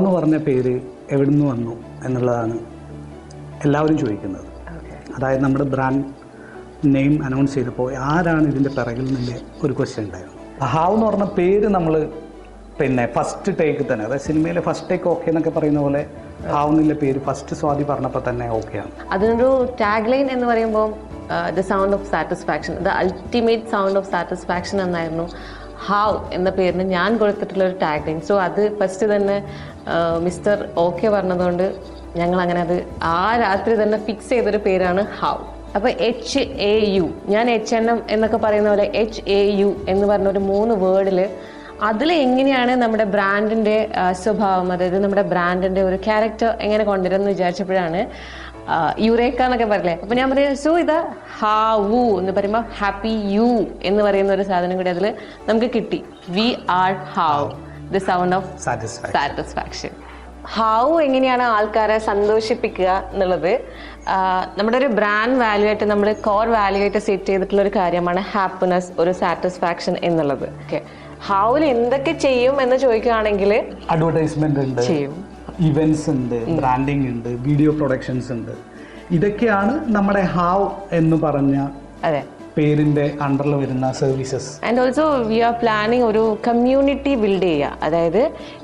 എന്ന് പറഞ്ഞ പേര് എവിടുന്ന് വന്നു എന്നുള്ളതാണ് എല്ലാവരും ചോദിക്കുന്നത്. അതായത് നമ്മുടെ ബ്രാൻഡ് നെയിം അനൗൺസ് ചെയ്തപ്പോൾ ആരാണ് ഇതിൻ്റെ പിറകിൽ നിന്നുള്ള ഒരു ക്വസ്റ്റ്യൻ ഉണ്ടായിരുന്നു. ഹാവ് എന്ന് പറഞ്ഞ പേര് നമ്മൾ പിന്നെ ഫസ്റ്റ് ടേക്ക് തന്നെ, അതായത് സിനിമയിലെ ഫസ്റ്റ് ടേക്ക് ഓക്കെ എന്നൊക്കെ പറയുന്ന പോലെ ഹാവ് എന്നുള്ള പേര് ഫസ്റ്റ് സ്വാതി പറഞ്ഞപ്പോൾ തന്നെ ഓക്കെയാണ്. അതിനൊരു ടാഗ് ലൈൻ എന്ന് പറയുമ്പോൾ the sound of satisfaction, the ultimate sound of satisfaction എന്നായിരുന്നു ഹാവ് എന്ന പേരിന് ഞാൻ കൊടുത്തിട്ടുള്ള ഒരു ടാഗ് ലൈൻ. സോ അത് ഫസ്റ്റ് തന്നെ മിസ്റ്റർ ഓക്കെ പറഞ്ഞതുകൊണ്ട് ഞങ്ങൾ അങ്ങനെ അത് ആ രാത്രി തന്നെ ഫിക്സ് ചെയ്തൊരു പേരാണ് ഹാവ്. അപ്പോൾ HAU, ഞാൻ HNM എന്നൊക്കെ പറയുന്ന പോലെ HAU എന്ന് പറഞ്ഞ ഒരു 3 വേർഡിൽ അതിൽ എങ്ങനെയാണ് നമ്മുടെ ബ്രാൻഡിൻ്റെ സ്വഭാവം, അതായത് നമ്മുടെ ബ്രാൻഡിൻ്റെ ഒരു ക്യാരക്ടർ എങ്ങനെ കൊണ്ടുവരുമെന്ന് വിചാരിച്ചപ്പോഴാണ് യുറേക്ക എന്നൊക്കെ പറയില്ലേ. അപ്പോൾ ഞാൻ പറയാം സോ ഇത് ഹാവു എന്ന് പറയുമ്പോൾ ഹാപ്പി യു എന്ന് പറയുന്ന ഒരു സാധനം കൂടി അതിൽ നമുക്ക് കിട്ടി. We are have, the sound of satisfaction. Have എങ്ങനെയാണ് ആൾക്കാരെ സന്തോഷിപ്പിക്കുക എന്നുള്ളത് നമ്മുടെ ഒരു ബ്രാൻഡ് വാല്യൂ ആയിട്ട് നമ്മൾ കോർ വാല്യൂ ആയിട്ട് സെറ്റ് ചെയ്തിട്ടുള്ള ഒരു കാര്യമാണ് ഹാപ്പിനെസ്, ഒരു സാറ്റിസ്ഫാക്ഷൻ എന്നുള്ളത്. ഓക്കെ, ഹാവിൽ എന്തൊക്കെ ചെയ്യും എന്ന് ചോദിക്കുകയാണെങ്കിൽ അഡ്വർടൈസ്മെന്റ് ഉണ്ട്, ചെയ്യും, ഇവന്റ്സ് ഉണ്ട്, ബ്രാൻഡിങ് ഉണ്ട്, വീഡിയോ പ്രൊഡക്ഷൻസ് ഉണ്ട്. ഇതൊക്കെയാണ് നമ്മുടെ ഹാവ് എന്ന് പറഞ്ഞ പേരിന്റെ അണ്ടറിൽ വരുന്ന services. And also we are planning ഒരു കമ്മ്യൂണിറ്റി ബിൽഡ് ചെയ്യുക. അതായത്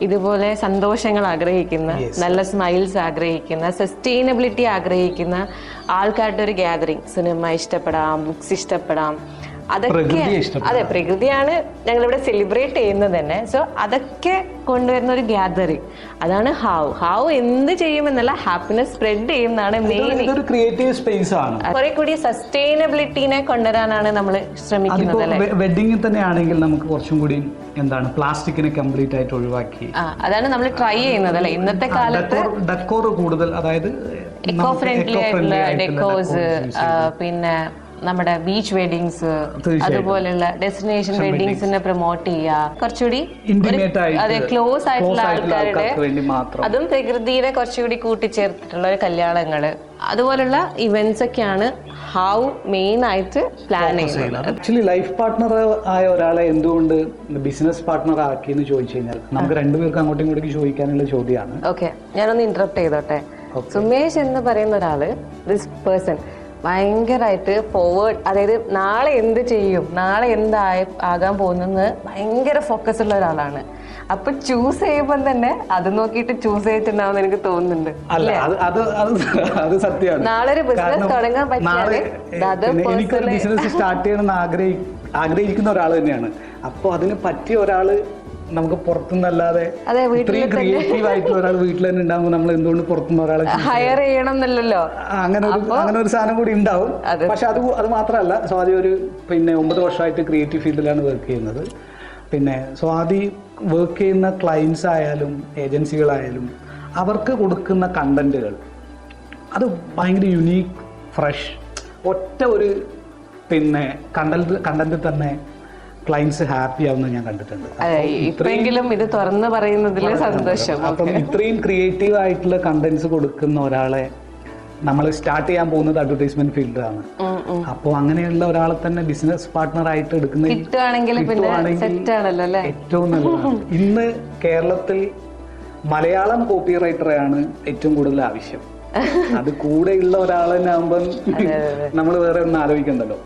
ഇതുപോലെ സന്തോഷങ്ങൾ ആഗ്രഹിക്കുന്ന, നല്ല സ്മൈൽസ് ആഗ്രഹിക്കുന്ന, സസ്റ്റൈനബിലിറ്റി ആഗ്രഹിക്കുന്ന ആൾക്കാരുടെ ഒരു ഗ്യാതറിങ്. സിനിമ ഇഷ്ടപ്പെടാം, ബുക്സ് ഇഷ്ടപ്പെടാം, അതൊക്കെ അതെ, പ്രകൃതിയാണ് ഞങ്ങളിവിടെ സെലിബ്രേറ്റ് ചെയ്യുന്നത് തന്നെ. സോ അതൊക്കെ കൊണ്ടുവരുന്ന ഒരു ഗ്യാതറിങ്, അതാണ് ഹാവ്. ഹാവ് എന്ത് ചെയ്യുമെന്നല്ല, ഹാപ്പിനെസ് സ്പ്രെഡ് ചെയ്യുന്നതാണ് മെയിൻ. ക്രിയേറ്റീവ് സ്പേസ് ആണ്. കുറെ കൂടി സസ്റ്റൈനബിലിറ്റിനെ കൊണ്ടുവരാനാണ് നമ്മൾ ശ്രമിക്കുന്നത്. വെഡിങ്ങിൽ തന്നെ ആണെങ്കിൽ നമുക്ക് കുറച്ചും കൂടി എന്താണ് പ്ലാസ്റ്റിക്കിനെ കംപ്ലീറ്റ് ആയിട്ട് ഒഴിവാക്കി, അതാണ് നമ്മൾ ട്രൈ ചെയ്യുന്നത് അല്ലെ ഇന്നത്തെ കാലത്ത്. ഡെക്കോർ കൂടുതൽ, അതായത് എക്കോ ഫ്രണ്ട്ലി ആയിട്ടുള്ള ഡെക്കോസ്, പിന്നെ നമ്മുടെ ബീച്ച് വെഡിങ്സ്, അതുപോലെയുള്ള ഡെസ്റ്റിനേഷൻ വെഡിങ്സിനെ പ്രൊമോട്ട് ചെയ്യുക, കുറച്ചുകൂടി അതെ ക്ലോസ് ആയിട്ടുള്ള ആൾക്കാരുടെ, അതും പ്രകൃതിയെ കുറച്ചുകൂടി കൂട്ടിച്ചേർത്തിട്ടുള്ള ഒരു കല്യാണങ്ങള്, അതുപോലുള്ള ഇവന്റ്സ് ഒക്കെയാണ് ഹാവ് മെയിൻ ആയിട്ട് പ്ലാൻ ചെയ്യുന്നത്. ആക്ച്വലി ലൈഫ് പാർട്ട്ണർ ആയ ഒരാളെ എന്തുകൊണ്ട് ബിസിനസ് പാർട്ട്ണർ ആക്കി എന്ന് ചോദിച്ചു കഴിഞ്ഞാൽ നമുക്ക് രണ്ടുപേർക്ക് അങ്ങോട്ടും ഇങ്ങോട്ടും ചോദിക്കാനുള്ള ചോദ്യമാണ്. ഓക്കെ, ഞാനൊന്ന് ഇന്ററപ്റ്റ് ചെയ്തോട്ടെ. സുമേഷ് എന്ന് പറയുന്ന ഒരാള്, ദിസ് പേഴ്സൺ ഭയങ്കരമായിട്ട് ഫോർവേഡ്, അതായത് നാളെ എന്ത് ചെയ്യും, നാളെ ആകാൻ പോകുന്നെന്ന് ഭയങ്കര ഫോക്കസ് ഉള്ള ഒരാളാണ്. അപ്പൊ ചൂസ് ചെയ്യുമ്പോൾ തന്നെ അത് നോക്കിയിട്ട് ചൂസ് ചെയ്തിട്ടുണ്ടാവും എനിക്ക് തോന്നുന്നുണ്ട്. അത് സത്യമാണ്. നാളെ ഒരു ബിസിനസ് തുടങ്ങാൻ പറ്റിയാല് എനിക്കൊരു ബിസിനസ് സ്റ്റാർട്ട് ചെയ്യണമെന്ന് ആഗ്രഹിക്കുന്ന ഒരാൾ തന്നെയാണ്. അപ്പൊ അതിന് പറ്റിയ ഒരാള് നമുക്ക് പുറത്തുനിന്നല്ലാതെ ഇത്രയും ക്രിയേറ്റീവ് ആയിട്ടുള്ള ഒരാൾ വീട്ടിൽ തന്നെ ഉണ്ടാകുമ്പോൾ നമ്മൾ എന്തുകൊണ്ട് പുറത്തുനിന്ന് ഒരാളെ ഹയർ ചെയ്യണം എന്നല്ലോ. അങ്ങനെ ഒരു സാധനം കൂടി ഉണ്ടാവും. പക്ഷെ അത് മാത്രമല്ല, സ്വാതി ഒരു 9 വർഷമായിട്ട് ക്രിയേറ്റീവ് ഫീൽഡിലാണ് വർക്ക് ചെയ്യുന്നത്. പിന്നെ സ്വാതി വർക്ക് ചെയ്യുന്ന ക്ലയൻസ് ആയാലും ഏജൻസികളായാലും അവർക്ക് കൊടുക്കുന്ന കണ്ടന്റുകൾ അത് ഭയങ്കര യുണീക്ക്, ഫ്രഷ്, ഒറ്റ ഒരു കണ്ടന്റ് തന്നെ ക്ലയൻസ് ഹാപ്പി ആവുന്നത് ഞാൻ കണ്ടിട്ടുണ്ട്. ഇപ്പോഴെങ്കിലും ഇത് തുറന്ന് പറയുന്നതിൽ സന്തോഷം. അപ്പം ഇത്രയും ക്രിയേറ്റീവ് ആയിട്ടുള്ള കണ്ടന്റ്സ് കൊടുക്കുന്ന ഒരാളെ നമ്മൾ സ്റ്റാർട്ട് ചെയ്യാൻ പോകുന്നത് അഡ്വർടൈസ്മെന്റ് ഫീൽഡാണ്. അപ്പോൾ അങ്ങനെയുള്ള ഒരാളെ തന്നെ ബിസിനസ് പാർട്ട്ണർ ആയിട്ട് എടുക്കുന്ന ഏറ്റവും നല്ലതാണ്. ഇന്ന് കേരളത്തിൽ മലയാളം കോപ്പി റൈറ്ററെയാണ് ഏറ്റവും കൂടുതൽ ആവശ്യം. അത് കൂടെയുള്ള ഒരാളെന്നാകുമ്പോൾ നമ്മൾ വേറെ ഒന്നും ആലോചിക്കണ്ടല്ലോ.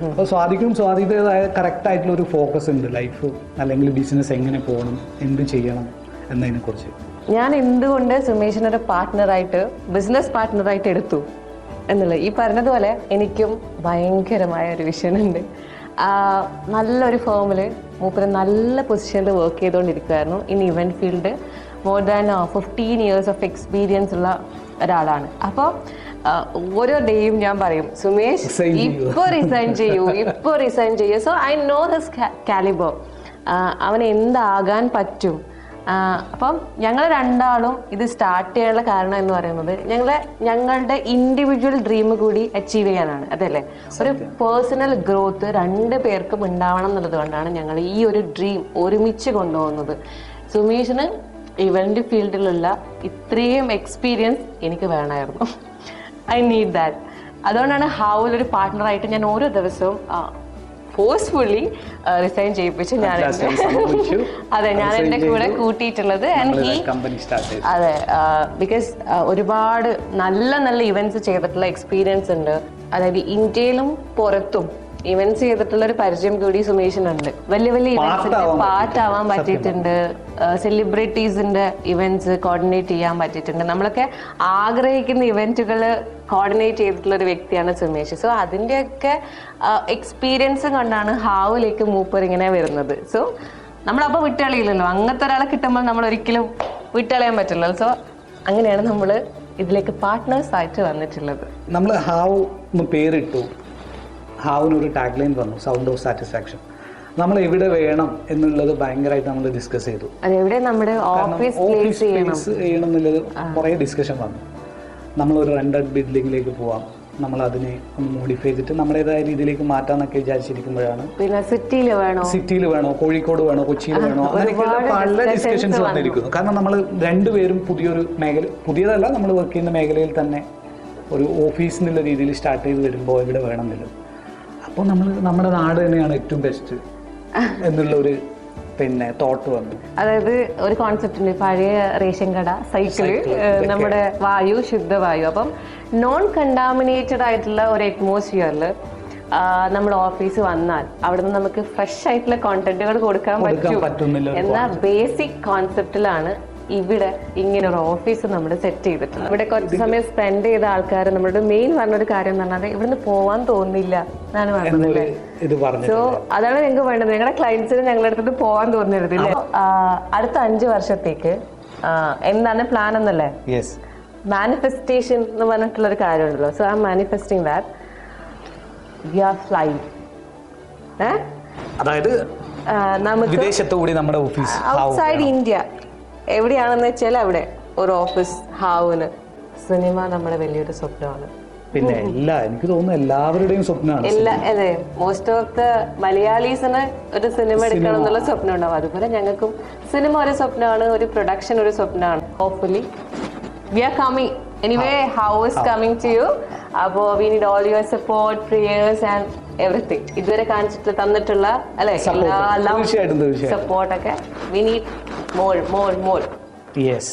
അപ്പൊ സ്വാതിയുടേതായ കറക്റ്റ് ആയിട്ടുള്ള ഒരു ഫോക്കസ് ഉണ്ട് ലൈഫ് അല്ലെങ്കിൽ ബിസിനസ് എങ്ങനെ പോകണം, എന്ത് ചെയ്യണം എന്നതിനെ കുറിച്ച്. ഞാൻ എന്തുകൊണ്ട് സുമേഷിനൊരു പാർട്ട്ണറായിട്ട്, ബിസിനസ് പാർട്ട്ണറായിട്ട് എടുത്തു എന്നുള്ളത് ഈ പറഞ്ഞതുപോലെ എനിക്കും ഭയങ്കരമായ ഒരു വിഷൻ ഉണ്ട്. നല്ലൊരു ഫേമില് മൂപ്പര് നല്ല പൊസിഷനിൽ വർക്ക് ചെയ്തുകൊണ്ടിരിക്കുകയായിരുന്നു. In event field more than 15 years of experience ഉള്ള ഒരാളാണ്. അപ്പോൾ ഓരോ ഡേയും ഞാൻ പറയും സുമേഷ് ഇപ്പോൾ റിസൈൻ ചെയ്യൂ. So I know his calibre, അവന് എന്താകാൻ പറ്റും. അപ്പം ഞങ്ങൾ രണ്ടാളും ഇത് സ്റ്റാർട്ട് ചെയ്യാനുള്ള കാരണം എന്ന് പറയുന്നത് ഞങ്ങളുടെ ഇൻഡിവിജ്വൽ ഡ്രീം കൂടി അച്ചീവ് ചെയ്യാനാണ്. അതല്ലേ, ഒരു പേഴ്സണൽ ഗ്രോത്ത് 2 പേർക്കും ഉണ്ടാവണം എന്നുള്ളത് കൊണ്ടാണ് ഞങ്ങൾ ഈ ഒരു ഡ്രീം ഒരുമിച്ച് കൊണ്ടുപോകുന്നത്. സുമേഷിന് ഇവന്റ് ഫീൽഡിലുള്ള ഇത്രയും എക്സ്പീരിയൻസ് എനിക്ക് വേണമായിരുന്നു. I need that. അതുകൊണ്ടാണ് ഹാവിലൊരു പാർട്ട്ണറായിട്ട് ഞാൻ ഓരോ ദിവസവും ഫോഴ്സ്ഫുള്ളി റിസൈൻ ചെയ്യിപ്പിച്ചു ഞാൻ. അതെ, ഞാൻ എൻ്റെ കൂടെ കൂട്ടിയിട്ടുള്ളത്. അതെ, ബിക്കോസ് ഒരുപാട് നല്ല നല്ല ഇവന്റ്സ് ചെയ്തിട്ടുള്ള എക്സ്പീരിയൻസ് ഉണ്ട്. അതായത് ഇന്ത്യയിലും പുറത്തും ഇവന്റ്സ് ചെയ്തിട്ടുള്ള ഒരു പരിചയം കൂടി സുമേഷിനുണ്ട്. വലിയ വലിയ ഇവന്റ്സിന്റെ പാർട്ടാവാൻ പറ്റിയിട്ടുണ്ട്, സെലിബ്രിറ്റീസിന്റെ ഇവന്റ്സ് കോർഡിനേറ്റ് ചെയ്യാൻ പറ്റിയിട്ടുണ്ട്. നമ്മളൊക്കെ ആഗ്രഹിക്കുന്ന ഇവന്റുകൾ കോർഡിനേറ്റ് ചെയ്തിട്ടുള്ള ഒരു വ്യക്തിയാണ് സുമേഷ്. സോ അതിൻ്റെയൊക്കെ എക്സ്പീരിയൻസ് കൊണ്ടാണ് ഹാവിലേക്ക് മൂപ്പർ ഇങ്ങനെ വരുന്നത്. സോ നമ്മളപ്പോൾ വിട്ടുകളിയില്ലല്ലോ, അങ്ങനത്തെ ഒരാളെ കിട്ടുമ്പോൾ നമ്മൾ ഒരിക്കലും വിട്ടുകളയാൻ പറ്റില്ലല്ലോ. സോ അങ്ങനെയാണ് നമ്മൾ ഇതിലേക്ക് പാർട്ട്നേഴ്സ് ആയിട്ട് വന്നിട്ടുള്ളത്. നമ്മൾ ഹാവ് എന്ന് പേരിട്ടു, ഹാവിനൊരു ടാഗ് ലൈൻ വന്നു, സൗണ്ട് ഓഫ് സാറ്റിസ്ഫാക്ഷൻ. നമ്മൾ എവിടെ വേണം എന്നുള്ളത് ഭയങ്കരമായിട്ട് നമ്മൾ ഡിസ്കസ് ചെയ്തു. എവിടെ നമ്മുടെ ഓഫീസ് പ്ലേസ് ചെയ്യണം എന്നുള്ളത് കുറേ ഡിസ്കഷൻ വന്നു. നമ്മളൊരു റെന്റഡ് ബിൽഡിങ്ങിലേക്ക് പോവാം, നമ്മൾ അതിനെ ഒന്ന് മോഡിഫൈ ചെയ്തിട്ട് നമ്മുടേതായ രീതിയിലേക്ക് മാറ്റാന്നൊക്കെ വിചാരിച്ചിരിക്കുമ്പോഴാണ് പിന്നെ സിറ്റിയിൽ വേണോ, കോഴിക്കോട് വേണോ, കൊച്ചിയിൽ വേണോ, അങ്ങനെയൊക്കെയുള്ള പല ഡിസ്കഷൻസ് വന്നിരിക്കുന്നു. കാരണം നമ്മൾ രണ്ടുപേരും പുതിയൊരു മേഖല, പുതിയതല്ല, നമ്മൾ വർക്ക് ചെയ്യുന്ന മേഖലയിൽ തന്നെ ഒരു ഓഫീസ് എന്നുള്ള രീതിയിൽ സ്റ്റാർട്ട് ചെയ്ത് വരുമ്പോൾ എവിടെ വേണമെന്നില്ല. അപ്പോൾ നമ്മുടെ നാട് തന്നെയാണ് ഏറ്റവും ബെസ്റ്റ് എന്നുള്ള ഒരു തോട്ട് വന്നു. അതായത് ഒരു കോൺസെപ്റ്റ് ഉണ്ട്, പഴയ റേഷൻ കട, സൈക്കിള്, നമ്മുടെ വായു, ശുദ്ധവായു. അപ്പം നോൺ കണ്ടാമിനേറ്റഡ് ആയിട്ടുള്ള ഒരു അറ്റ്മോസ്ഫിയറിൽ നമ്മുടെ ഓഫീസ് വന്നാൽ അവിടുന്ന് നമുക്ക് ഫ്രഷ് ആയിട്ടുള്ള കോണ്ടന്റുകൾ കൊടുക്കാൻ പറ്റും എന്ന ബേസിക് കോൺസെപ്റ്റിലാണ് ഇവിടെ ഇങ്ങനെ ഒരു ഓഫീസ് നമ്മൾ സെറ്റ് ചെയ്തിട്ടുണ്ട്. ഇവിടെ കുറച്ച് സമയം സ്പെൻഡ് ചെയ്ത ആൾക്കാർ നമ്മുടെ മെയിൻ പറഞ്ഞൊരു കാര്യം എന്ന് പറഞ്ഞാൽ ഇവിടുന്ന് പോവാൻ തോന്നില്ല എന്നാണ് പറഞ്ഞത്. സോ അതാണ് ഞങ്ങൾക്ക് വേണ്ടത്. ഞങ്ങളുടെ ക്ലയൻസിന് ഞങ്ങളുടെ അടുത്ത് പോവാൻ തോന്നരുത്. അടുത്ത 5 വർഷത്തേക്ക് എന്താണ് പ്ലാൻ എന്നല്ലേ, മാനിഫെസ്റ്റേഷൻ എന്ന് പറഞ്ഞിട്ടുള്ള ഒരു കാര്യമുണ്ടല്ലോ. So I am manifesting that we are flying. അതായത് നമുക്ക് ഔട്ട്സൈഡ് ഇന്ത്യ എവിടെയാണെന്ന് വെച്ചാൽ അവിടെ ഒരു ഓഫീസ് ഹാവിന്. സിനിമ നമ്മുടെ വലിയൊരു സ്വപ്നമാണ്. പിന്നെ എനിക്ക് തോന്നുന്നു എല്ലാവരുടെയും സ്വപ്നമാണ്. അതെ, മോസ്റ്റ് ഓഫ് ദ മലയാളീസിന് ഒരു സിനിമ എടുക്കണം എന്നുള്ള സ്വപ്നം ഉണ്ടാവും. അതുപോലെ ഞങ്ങൾക്കും സിനിമ ഒരു സ്വപ്നമാണ്, ഒരു പ്രൊഡക്ഷൻ ഒരു സ്വപ്നമാണ്. Hopefully we are coming. Anyway, how is coming to you. അപ്പോൾ we need all your support, prayers and everything. ഇതുവരെ കാണിച്ചിട്ട് തന്നിട്ടുള്ള അല്ലെ എല്ലാ സപ്പോർട്ടൊക്കെ വി നീഡ് more. Yes.